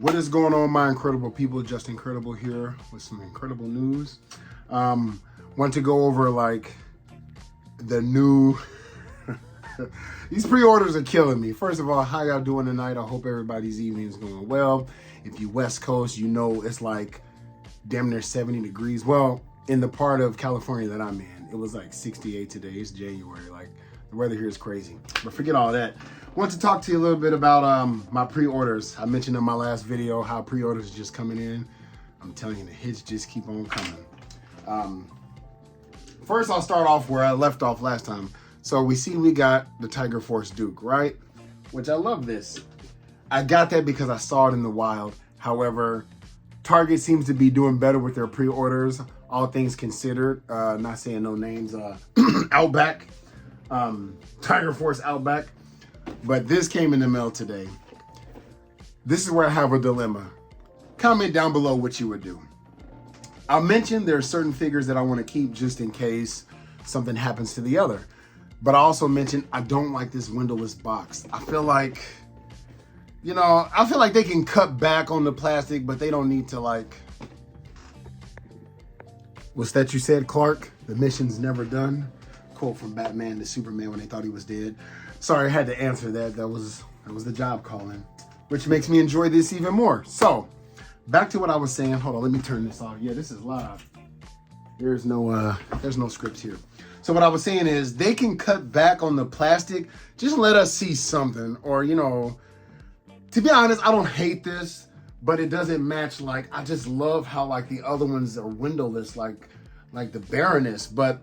What is going on, my incredible people? Just Incredible here with some incredible news. Want to go over like the new these pre-orders are killing me. First of all, how y'all doing tonight? I hope everybody's evening is going well. If you West Coast, you know it's like damn near 70 degrees. Well, in the part of California that I'm in, it was like 68 today. It's January. Like, the weather here is crazy. But forget all that. I want to talk to you a little bit about my pre-orders. I mentioned in my last video how pre-orders are just coming in. I'm telling you, the hits just keep on coming. First, I'll start off where I left off last time. So we got the Tiger Force Duke, right? Which I love this. I got that because I saw it in the wild. However, Target seems to be doing better with their pre-orders, all things considered. Not saying no names. Outback. Tiger Force Outback. But this came in the mail today. This is where I have a dilemma. Comment down below what you would do. I mentioned there are certain figures that I want to keep just in case something happens to the other. But I also mentioned I don't like this windowless box. I feel like, they can cut back on the plastic, but they don't need to like... What's that you said, Clark? The mission's never done. Quote from Batman to Superman when they thought he was dead. Sorry, I had to answer that. That was the job calling, which makes me enjoy this even more. So, back to what I was saying. Hold on, let me turn this off. Yeah, this is live. There's no scripts here. So what I was saying is they can cut back on the plastic. Just let us see something, or to be honest, I don't hate this, but it doesn't match. Like, I just love how like the other ones are windowless, like the Baroness, but.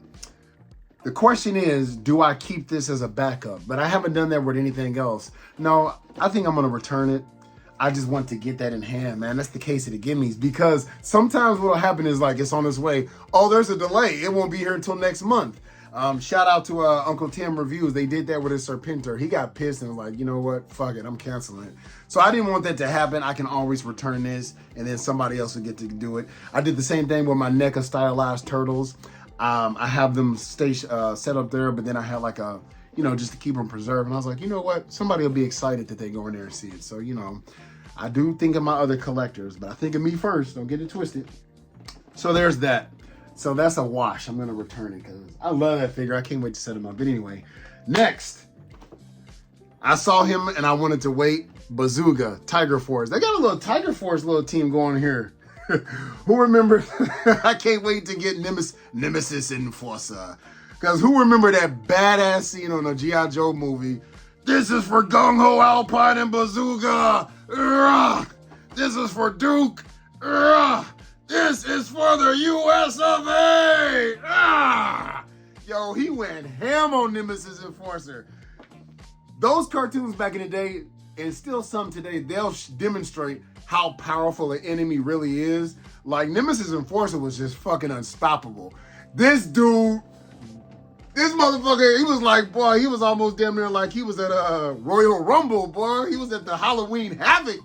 The question is, do I keep this as a backup? But I haven't done that with anything else. No, I think I'm going to return it. I just want to get that in hand, man. That's the case of the gimmies. Because sometimes what will happen is like it's on its way. Oh, there's a delay. It won't be here until next month. Shout out to Uncle Tim Reviews. They did that with his Serpentor. He got pissed and was like, you know what? Fuck it. I'm canceling it. So I didn't want that to happen. I can always return this and then somebody else will get to do it. I did the same thing with my NECA stylized turtles. I have them set up there, but then I had like a, just to keep them preserved. And I was like, you know what? Somebody will be excited that they go in there and see it. So, I do think of my other collectors, but I think of me first. Don't get it twisted. So there's that. So that's a wash. I'm going to return it because I love that figure. I can't wait to set him up. But anyway, next, I saw him and I wanted to wait. Bazooka, Tiger Force. They got a little Tiger Force little team going here. Who remembers? I can't wait to get Nemesis Enforcer. Because who remember that badass scene on the G.I. Joe movie? This is for Gung Ho, Alpine, and Bazooka. This is for Duke. This is for the US of A. Yo, he went ham on Nemesis Enforcer. Those cartoons back in the day, and still some today, they'll demonstrate how powerful an enemy really is. Like, Nemesis Enforcer was just fucking unstoppable. This dude, this motherfucker, he was like, boy, he was almost damn near like he was at a Royal Rumble, boy. He was at the Halloween Havoc.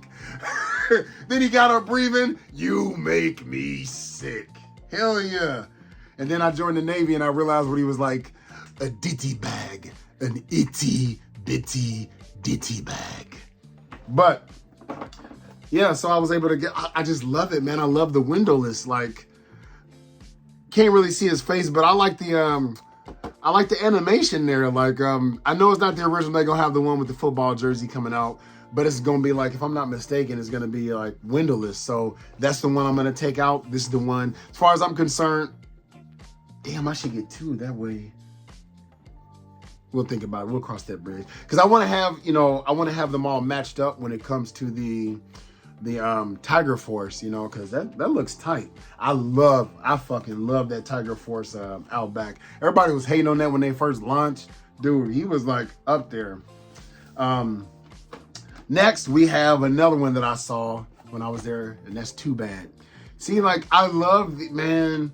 Then he got up breathing, you make me sick. Hell yeah. And then I joined the Navy and I realized what he was like, a ditty bag, an itty bitty ditty bag. But yeah, so I was able to get, I just love it, man. I love the windowless, like, can't really see his face, but I like the animation there. Like, I know it's not the original. They're gonna have the one with the football jersey coming out, but it's gonna be like, if I'm not mistaken, it's gonna be like windowless. So that's the one I'm gonna take out. This is the one, as far as I'm concerned, damn, I should get two that way. We'll think about it. We'll cross that bridge. Because I want to have, I want to have them all matched up when it comes to the Tiger Force, because that looks tight. I fucking love that Tiger Force Outback. Everybody was hating on that when they first launched. Dude, he was like up there. Next, we have another one that I saw when I was there, and that's Too Bad. See, like, I love, man,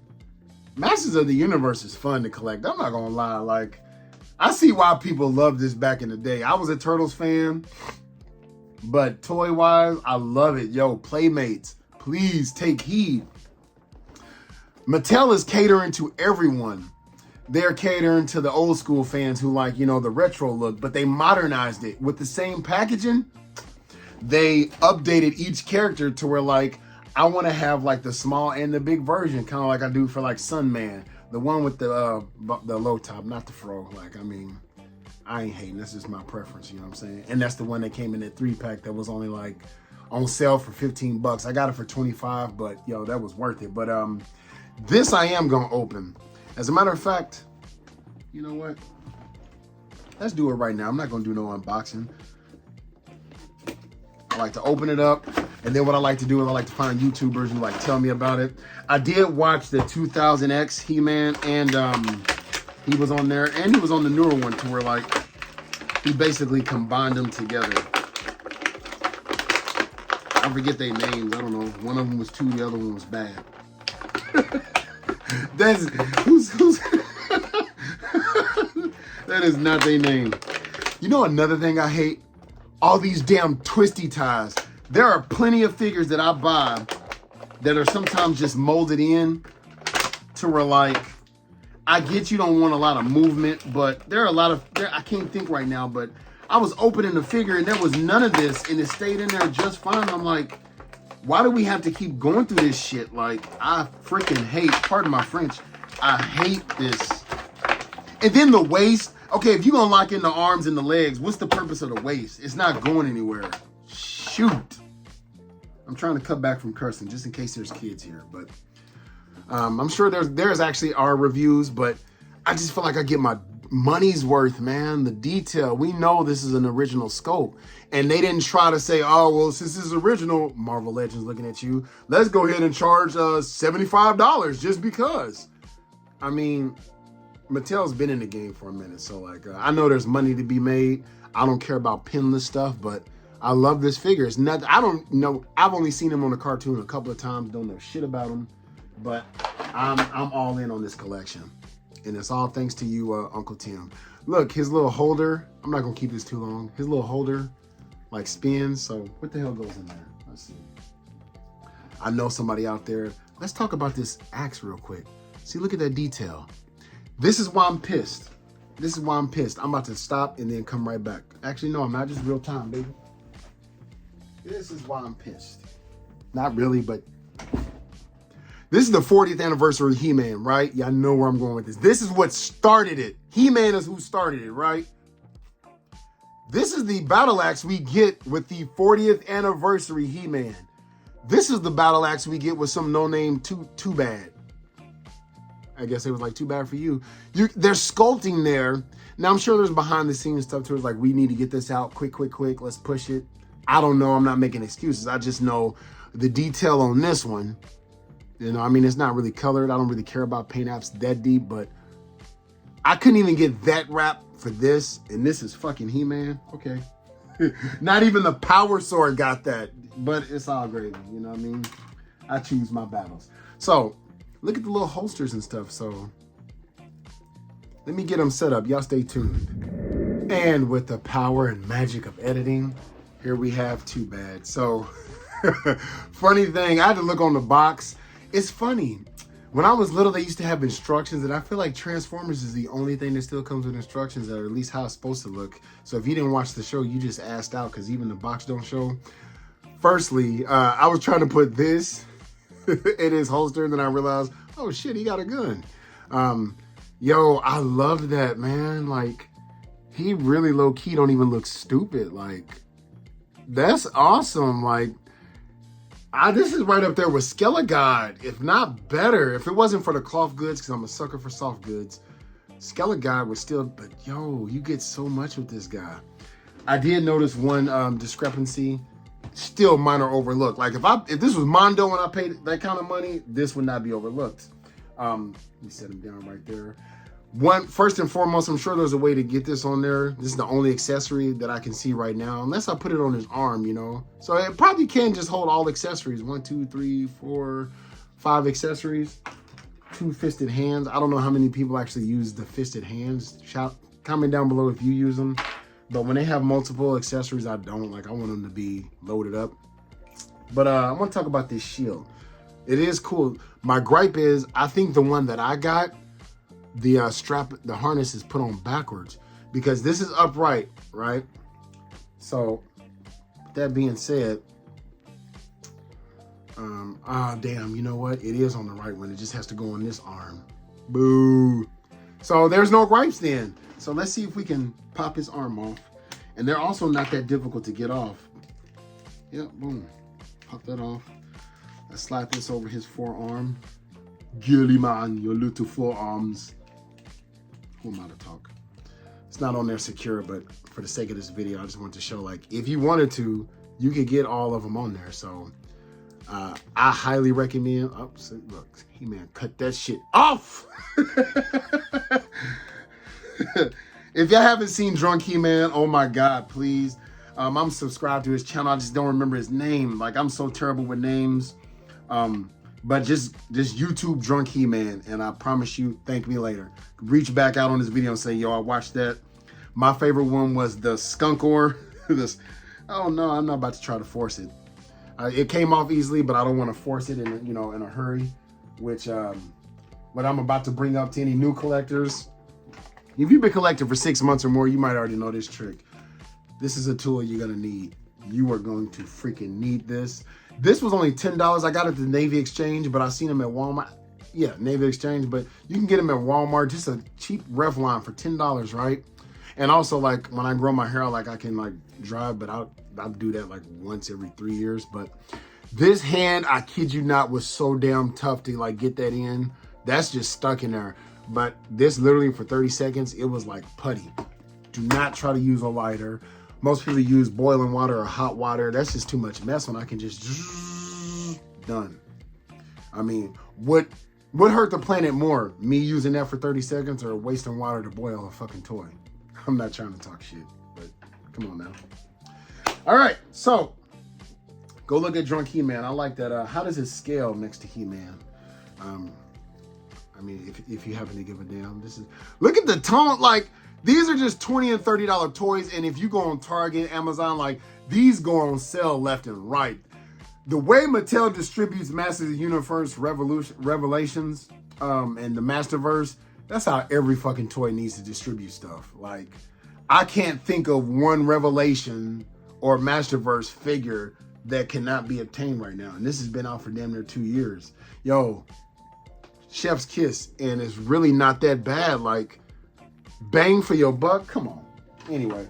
Masters of the Universe is fun to collect. I'm not gonna lie, like, I see why people loved this back in the day. I was a Turtles fan, but toy-wise, I love it. Yo, Playmates, please take heed. Mattel is catering to everyone. They're catering to the old school fans who like, the retro look, but they modernized it with the same packaging. they updated each character to where like I want to have like the small and the big version, kind of like I do for like Sunman, the one with the low top, not the fro. Like, I mean, I ain't hating. That's just my preference. You know what I'm saying? And that's the one that came in that 3-pack that was only like on sale for $15. I got it for 25, but yo, that was worth it. But this I am gonna open. As a matter of fact, you know what? Let's do it right now. I'm not gonna do no unboxing. I like to open it up, and then what I like to do is I like to find YouTubers who like tell me about it. I did watch the 2000X He-Man, and he was on there, and he was on the newer one to where like he basically combined them together. I forget their names. I don't know. One of them was 2, the other one was bad. That's who's that is not their name. You know another thing I hate? All these damn twisty ties. There are plenty of figures that I buy that are sometimes just molded in to where like, I get you don't want a lot of movement, but there are a lot of, I can't think right now, but I was opening the figure and there was none of this and it stayed in there just fine. I'm like, why do we have to keep going through this shit? Like, I freaking hate, pardon my French, I hate this. And then the waist. Okay, if you're gonna lock in the arms and the legs, what's the purpose of the waist? It's not going anywhere. Shoot. I'm trying to cut back from cursing just in case there's kids here, but I'm sure there's actually our reviews, but I just feel like I get my money's worth, man. The detail. We know this is an original scope, and they didn't try to say, oh, well, since this is original, Marvel Legends looking at you, let's go ahead and charge $75 just because. I mean, Mattel's been in the game for a minute, so like I know there's money to be made. I don't care about pinless stuff, but I love this figure. It's not. I don't know. I've only seen him on the cartoon a couple of times. Don't know shit about him, but I'm all in on this collection, and it's all thanks to you, Uncle Tim. Look, his little holder. I'm not gonna keep this too long. His little holder, like spins. So what the hell goes in there? Let's see. I know somebody out there. Let's talk about this axe real quick. See, look at that detail. This is why I'm pissed. This is why I'm pissed. I'm about to stop and then come right back. Actually, no, I'm not. Just real time, baby. This is why I'm pissed. Not really, but this is the 40th anniversary of He-Man, right? Y'all know where I'm going with this. This is what started it. He-Man is who started it, right? This is the battle axe we get with the 40th anniversary He-Man. This is the battle axe we get with some no-name Too Bad. I guess it was like Too Bad for You. They're sculpting there. Now, I'm sure there's behind the scenes stuff to it. Like, we need to get this out quick. Let's push it. I don't know. I'm not making excuses. I just know the detail on this one. You know, I mean, it's not really colored. I don't really care about paint apps that deep, but I couldn't even get that wrap for this. And this is fucking He-Man. Okay. Not even the Power Sword got that, but it's all gravy. You know what I mean? I choose my battles. So, look at the little holsters and stuff. So let me get them set up. Y'all stay tuned. And with the power and magic of editing, here we have Too Bad. So funny thing, I had to look on the box. It's funny. When I was little, they used to have instructions, and I feel like Transformers is the only thing that still comes with instructions, or at least how it's supposed to look. So if you didn't watch the show, you just asked out because even the box don't show. Firstly, I was trying to put this in his holster, and then I realized, oh shit, he got a gun. Yo, I love that, man. Like, he really low-key don't even look stupid. Like, that's awesome. Like, this is right up there with Skelegod, if not better. If it wasn't for the cloth goods, because I'm a sucker for soft goods, Skelegod would still, but yo, you get so much with this guy. I did notice one discrepancy. Still minor overlook. Like if this was Mondo and I paid that kind of money, this would not be overlooked. Let me set him down right there. First and foremost, I'm sure there's a way to get this on there. This is the only accessory that I can see right now, unless I put it on his arm, you know. So it probably can just hold all accessories. 1, 2, 3, 4, 5 accessories. 2 fisted hands. I don't know how many people actually use the fisted hands. Comment down below if you use them. But when they have multiple accessories, I don't. Like, I want them to be loaded up. But I want to talk about this shield. It is cool. My gripe is, I think the one that I got, the strap, the harness is put on backwards. Because this is upright, right? So, that being said, damn, you know what? It is on the right one. It just has to go on this arm. Boo. So there's no gripes then. So let's see if we can pop his arm off. And they're also not that difficult to get off. Yep, boom. Pop that off. Let's slide this over his forearm. Gilly man, your little forearms. Who am I to talk? It's not on there secure, but for the sake of this video, I just want to show, like, if you wanted to, you could get all of them on there. So I highly recommend. Oh, so look, He-Man, cut that shit off. If y'all haven't seen Drunk He-Man, oh my God, please. I'm subscribed to his channel. I just don't remember his name. Like, I'm so terrible with names. But just YouTube Drunk He-Man, and I promise you, thank me later. Reach back out on this video and say, yo, I watched that. My favorite one was the Skunkor. Oh no, I'm not about to try to force it. It came off easily, but I don't want to force it in a hurry. Which what I'm about to bring up to any new collectors. If you've been collecting for 6 months or more, you might already know this trick. This is a tool you're gonna need. You are going to freaking need this. This was only $10. I got it at the Navy Exchange, but I seen them at Walmart. Yeah, Navy Exchange, but you can get them at Walmart. Just a cheap Revlon for $10, right? And also, like, when I grow my hair, like, I can, like, drive, but I'll do that, like, once every 3 years. But this hand, I kid you not, was so damn tough to, like, get that in. That's just stuck in there. But this, literally, for 30 seconds, it was like putty. Do not try to use a lighter. Most people use boiling water or hot water. That's just too much mess when I can just done. I mean, what hurt the planet more? Me using that for 30 seconds or wasting water to boil a fucking toy? I'm not trying to talk shit, but come on now. All right, so go look at Drunk He-Man. I like that. How does it scale next to He-Man? I mean, if you happen to give a damn, look at the tone. Like, these are just $20 and $30 toys, and if you go on Target, Amazon, like, these go on sale left and right. The way Mattel distributes Masters of the Universe Revelations and the Masterverse, that's how every fucking toy needs to distribute stuff. Like, I can't think of one Revelation or Masterverse figure that cannot be obtained right now. And this has been out for damn near 2 years. Yo, chef's kiss, and it's really not that bad. Like, bang for your buck. Come on. Anyway.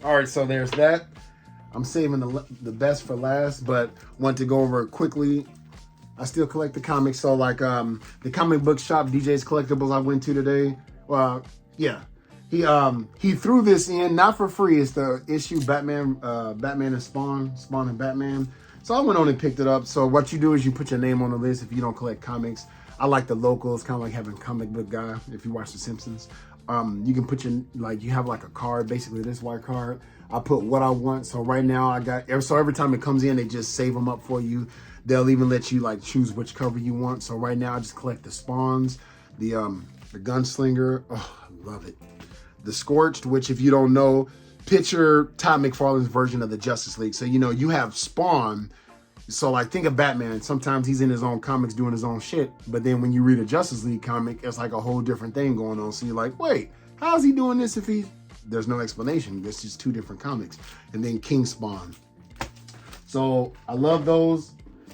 All right, so there's that. I'm saving the best for last, but want to go over it quickly. I still collect the comics. So, like, the comic book shop, DJ's Collectibles, I went to today. Well, yeah. He threw this in, not for free. It's the issue Batman and Spawn and Batman. So I went on and picked it up. So what you do is you put your name on the list if you don't collect comics. I like the locals, kind of like having comic book guy. If you watch The Simpsons, you can put you have like a card, basically this white card. I put what I want. So right now every time it comes in, they just save them up for you. They'll even let you like choose which cover you want. So right now I just collect the Spawns, the Gunslinger. Oh, I love it. The Scorched, which if you don't know, picture Todd McFarlane's version of the Justice League. So, you have Spawn. So, like, think of Batman. Sometimes he's in his own comics doing his own shit. But then when you read a Justice League comic, it's like a whole different thing going on. So you're like, wait, how is he doing this if there's no explanation? It's just two different comics. And then King Spawn. So I love those.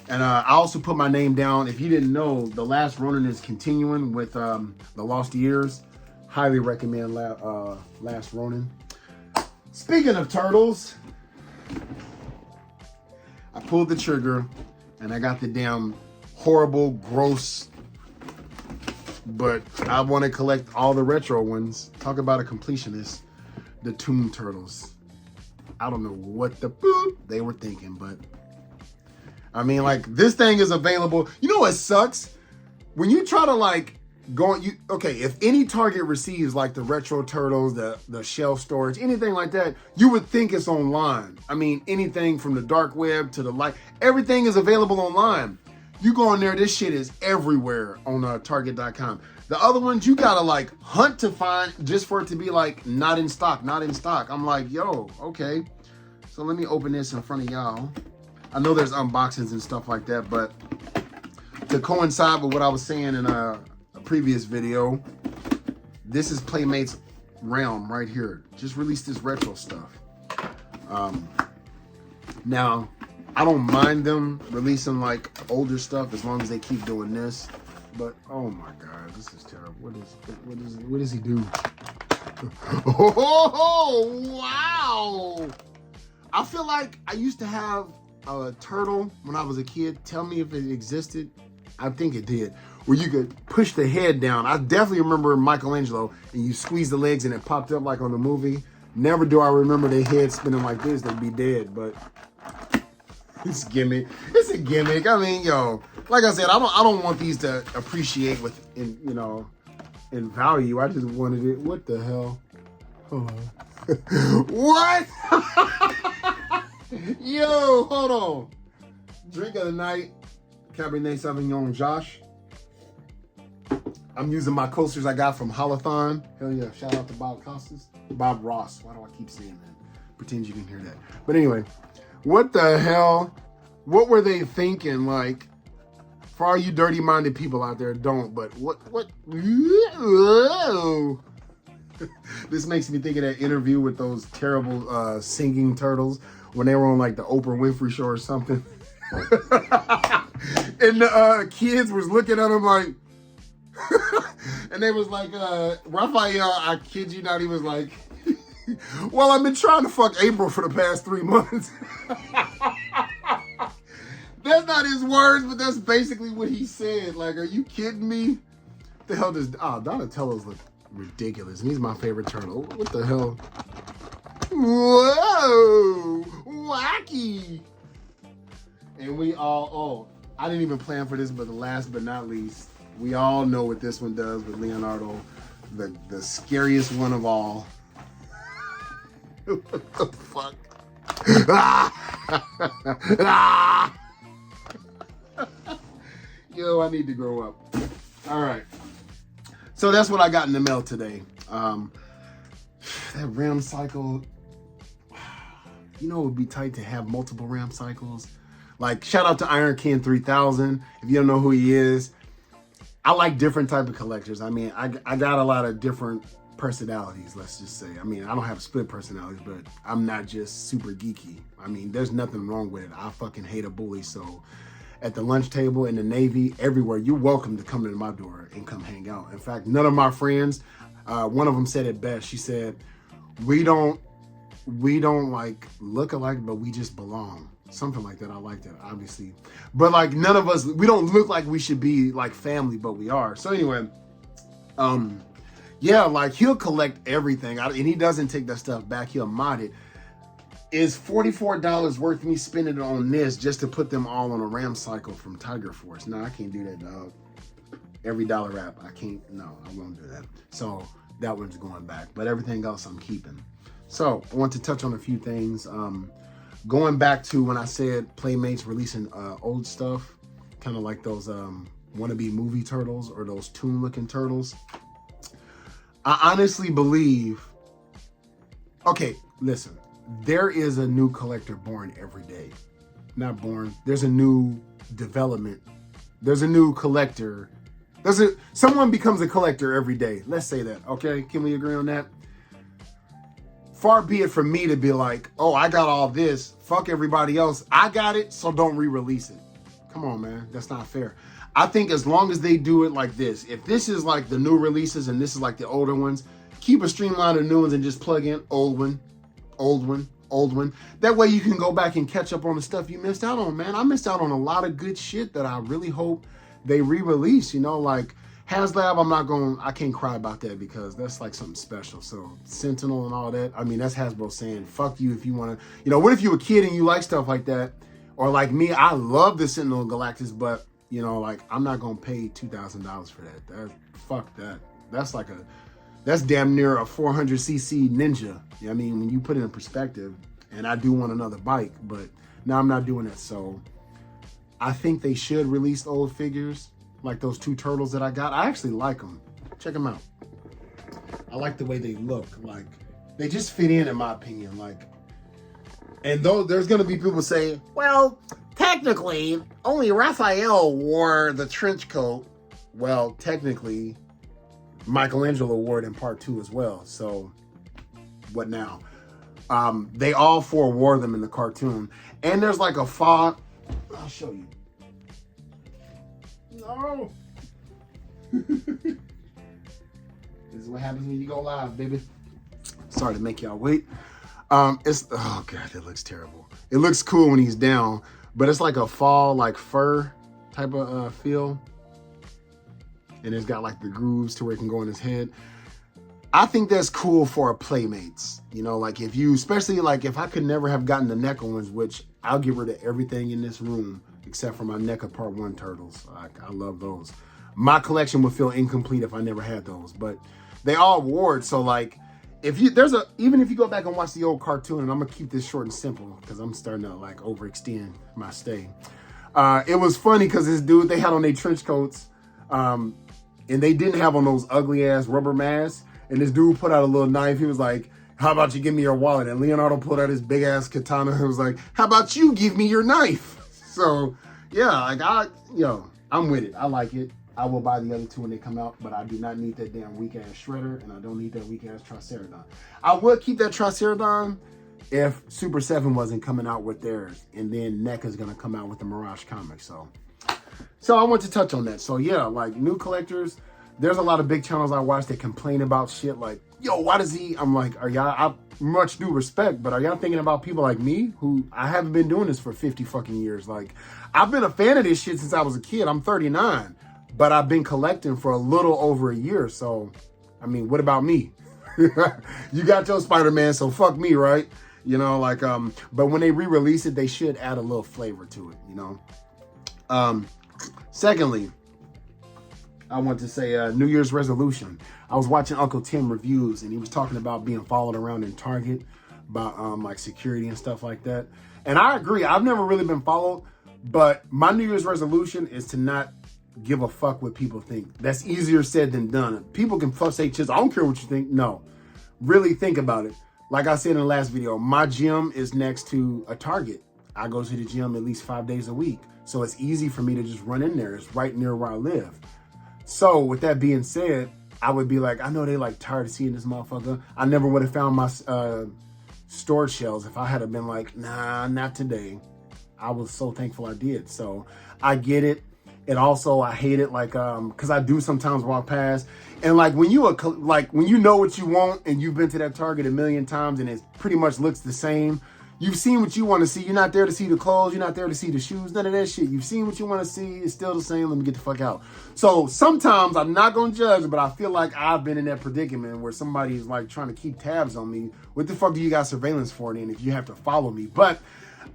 And I also put my name down. If you didn't know, The Last Ronin is continuing with The Lost Years. Highly recommend Last Ronin. Speaking of turtles, I pulled the trigger and I got the damn horrible, gross, but I want to collect all the retro ones. Talk about a completionist. The Toon Turtles. I don't know what the boop they were thinking, but I mean, like, this thing is available. You know what sucks? When you try to, like, if any Target receives like the Retro Turtles, the shelf storage, anything like that, you would think it's online. I mean, anything from the dark web to the light, everything is available online. You go in there, this shit is everywhere on Target.com. The other ones, you gotta like hunt to find just for it to be like not in stock. I'm like, yo, okay. So let me open this in front of y'all. I know there's unboxings and stuff like that, but to coincide with what I was saying in a previous video, this is Playmates Realm right here. Just released this retro stuff. Now, I don't mind them releasing like older stuff as long as they keep doing this. But oh my God, this is terrible. What does he do? Oh wow! I feel like I used to have a turtle when I was a kid. Tell me if it existed. I think it did. Where you could push the head down. I definitely remember Michelangelo, and you squeeze the legs and it popped up like on the movie. Never do I remember their head spinning like this. They'd be dead, but it's a gimmick. It's a gimmick. I mean, yo, like I said, I don't want these to appreciate in value. I just wanted it. What the hell? Hold on. What? Yo, hold on. Drink of the night, Cabernet Sauvignon Josh. I'm using my coasters I got from Holothon. Hell yeah, shout out to Bob Costas. Bob Ross. Why do I keep saying that? Pretend you didn't hear that. But anyway, what the hell? What were they thinking? Like, for all you dirty-minded people out there, don't. But what? Whoa. This makes me think of that interview with those terrible singing turtles when they were on like the Oprah Winfrey show or something. And the kids was looking at them like, and they was like, Raphael, I kid you not, he was like, well, I've been trying to fuck April for the past 3 months. That's not his words, but that's basically what he said. Like, are you kidding me? The hell does Donatello's look ridiculous, and he's my favorite turtle. What the hell? Whoa, wacky. And we all, I didn't even plan for this, but last but not least, we all know what this one does with Leonardo, the scariest one of all. What the fuck? Yo, I need to grow up. All right. So that's what I got in the mail today. That RAM cycle, you know, it would be tight to have multiple RAM cycles. Like, shout out to Iron King 3000. If you don't know who he is, I like different type of collectors. I mean, I got a lot of different personalities, let's just say. I mean, I don't have split personalities, but I'm not just super geeky. I mean, there's nothing wrong with it. I fucking hate a bully, so at the lunch table, in the Navy, everywhere, you're welcome to come into my door and come hang out. In fact, none of my friends, one of them said it best. She said, we don't like look alike, but we just belong. Something like that. I like that, obviously. But like, none of us, we don't look like we should be like family, but we are. So anyway, yeah, like he'll collect everything, and he doesn't take that stuff back. He'll mod it. Is $44 worth me spending it on this just to put them all on a RAM cycle from Tiger Force? No, I can't do that, dog. Every dollar wrap, I can't. No, I won't do that. So that one's going back, but everything else I'm keeping. So I want to touch on a few things. Going back to when I said Playmates releasing old stuff, kind of like those wannabe movie turtles or those toon-looking turtles. I honestly believe, okay, listen, there is a new collector born every day. Not born, there's a new development. There's a new collector. Someone becomes a collector every day. Let's say that, okay? Can we agree on that? Far be it from me to be like, oh, I got all this, fuck everybody else. I got it, so don't re-release it. Come on, man, that's not fair. I think as long as they do it like this, if this is like the new releases and this is like the older ones, keep a streamline of new ones and just plug in old one, old one, old one. That way you can go back and catch up on the stuff you missed out on, man. I missed out on a lot of good shit that I really hope they re-release, you know, like HasLab, I can't cry about that because that's like something special. So Sentinel and all that, I mean, that's Hasbro saying, fuck you if you want to, you know, what if you're a kid and you like stuff like that? Or like me, I love the Sentinel Galactus, but you know, like I'm not going to pay $2,000 for that. Fuck that. That's damn near a 400cc Ninja. You know what I mean? When you put it in perspective, and I do want another bike, but now I'm not doing it. So I think they should release old figures. Like those two turtles that I got. I actually like them. Check them out. I like the way they look. Like, they just fit in my opinion. Like, and though there's going to be people say, well, technically, only Raphael wore the trench coat. Well, technically, Michelangelo wore it in part 2 as well. So, what now? They all four wore them in the cartoon. And there's like a fog. I'll show you. No. This is what happens when you go live, baby. Sorry to make y'all wait. Oh God, it looks terrible. It looks cool when he's down, but it's like a fall, like fur type of feel. And it's got like the grooves to where it can go in his head. I think that's cool for Playmates. You know, like if you, especially like if I could never have gotten the NECA ones, which I'll get rid of everything in this room except for my NECA Part 1 turtles. I love those. My collection would feel incomplete if I never had those, but they all wore it. So like, even if you go back and watch the old cartoon, and I'm gonna keep this short and simple because I'm starting to like overextend my stay. It was funny because this dude, they had on their trench coats, and they didn't have on those ugly ass rubber masks. And this dude put out a little knife. He was like, "How about you give me your wallet?" And Leonardo pulled out his big ass katana. And was like, "How about you give me your knife?" So yeah, like I'm with it. I like it. I will buy the other two when they come out, but I do not need that damn weak ass Shredder, and I don't need that weak ass Tricerodon. I would keep that Tricerodon if Super 7 wasn't coming out with theirs, and then NECA's gonna come out with the Mirage comics. So I want to touch on that. So yeah, like new collectors, there's a lot of big channels I watch that complain about shit like, yo, why does he? I'm like, are y'all? I much due respect, but are y'all thinking about people like me who I haven't been doing this for 50 fucking years? Like, I've been a fan of this shit since I was a kid. I'm 39. But I've been collecting for a little over a year. So, I mean, what about me? You got your Spider-Man, so fuck me, right? You know, like, but when they re-release it, they should add a little flavor to it, you know? Secondly, I want to say New Year's resolution. I was watching Uncle Tim reviews, and he was talking about being followed around in Target, about like security and stuff like that. And I agree. I've never really been followed, but my New Year's resolution is to not give a fuck what people think. That's easier said than done. People can say, "Chiz, I don't care what you think." No, really think about it. Like I said in the last video, my gym is next to a Target. I go to the gym at least 5 days a week. So it's easy for me to just run in there. It's right near where I live. So with that being said, I would be like, I know they like tired of seeing this motherfucker. I never would have found my storage shelves if I had been like, nah, not today. I was so thankful I did. So I get it. And also I hate it, like, cause I do sometimes walk past, and like when you know what you want and you've been to that Target a million times and it pretty much looks the same. You've seen what you want to see. You're not there to see the clothes. You're not there to see the shoes. None of that shit. You've seen what you want to see. It's still the same. Let me get the fuck out. So sometimes I'm not gonna judge, but I feel like I've been in that predicament where somebody's like trying to keep tabs on me. What the fuck do you got surveillance for then if you have to follow me? But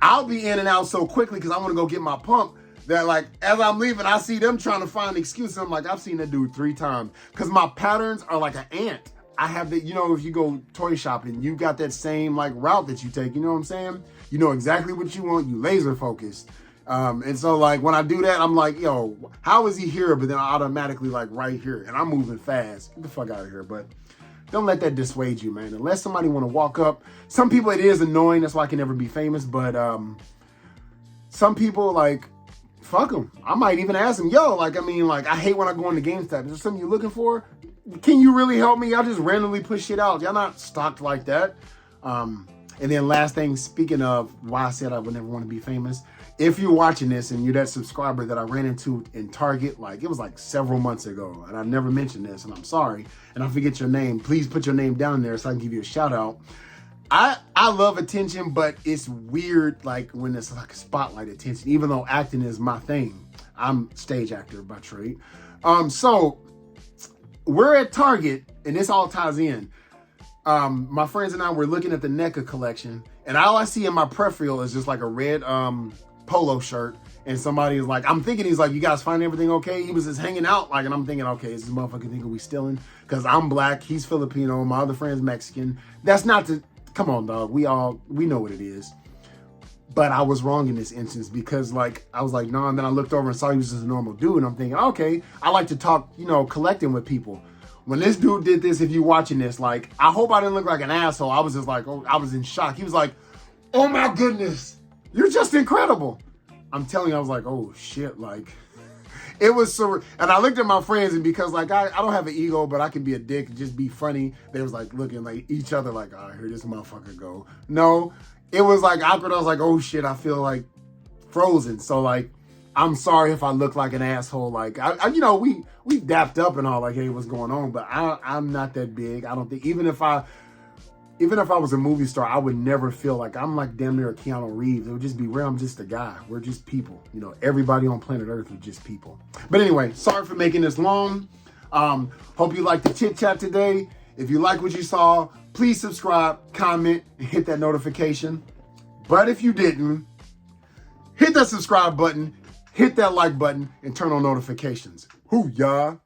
I'll be in and out so quickly because I want to go get my pump. That like, as I'm leaving, I see them trying to find excuses. I'm like, I've seen that dude 3 times. Because my patterns are like an ant. I have that, you know, if you go toy shopping, you got that same like route that you take. You know what I'm saying? You know exactly what you want. You laser focused. And so like, when I do that, I'm like, yo, how is he here? But then I automatically like right here. And I'm moving fast. Get the fuck out of here. But don't let that dissuade you, man. Unless somebody want to walk up. Some people, it is annoying. That's why I can never be famous. But some people like, fuck them. I might even ask them, yo, like, I mean, like, I hate when I go into GameStop. Is there something you're looking for? Can you really help me? Y'all just randomly push shit out. Y'all not stocked like that. And then last thing, speaking of why I said I would never want to be famous, if you're watching this and you're that subscriber that I ran into in Target, like, it was like several months ago, and I never mentioned this, and I'm sorry, and I forget your name, please put your name down there so I can give you a shout out. I love attention, but it's weird like when it's like a spotlight attention, even though acting is my thing. I'm stage actor by trade. So we're at Target, and this all ties in. My friends and I were looking at the NECA collection, and all I see in my peripheral is just like a red polo shirt, and somebody is like, I'm thinking he's like, you guys find everything okay? He was just hanging out, like, and I'm thinking, okay, is this motherfucker thinking we stealing? Because I'm black, he's Filipino, my other friend's Mexican. That's not to, come on, dog, we know what it is. But I was wrong in this instance because, like, I was like, no, and then I looked over and saw he was just a normal dude, and I'm thinking, okay, I like to talk, you know, collecting with people. When this dude did this, if you're watching this, like, I hope I didn't look like an asshole. I was just like, oh, I was in shock. He was like, oh my goodness, you're just incredible. I'm telling you, I was like, oh shit, like, It was so, and I looked at my friends, and because like I don't have an ego, but I can be a dick and just be funny. They was like looking like each other, like, oh, here this motherfucker go. No, it was like awkward. I was like, oh shit, I feel like frozen. So like, I'm sorry if I look like an asshole. Like you know, we dapped up and all, like, hey, what's going on? But I'm not that big. I don't think even if I was a movie star, I would never feel like I'm like damn near a Keanu Reeves. It would just be where I'm just a guy. We're just people. You know, everybody on planet Earth is just people. But anyway, sorry for making this long. Hope you liked the chit chat today. If you like what you saw, please subscribe, comment, and hit that notification. But if you didn't, hit that subscribe button, hit that like button, and turn on notifications. Hoo-yah!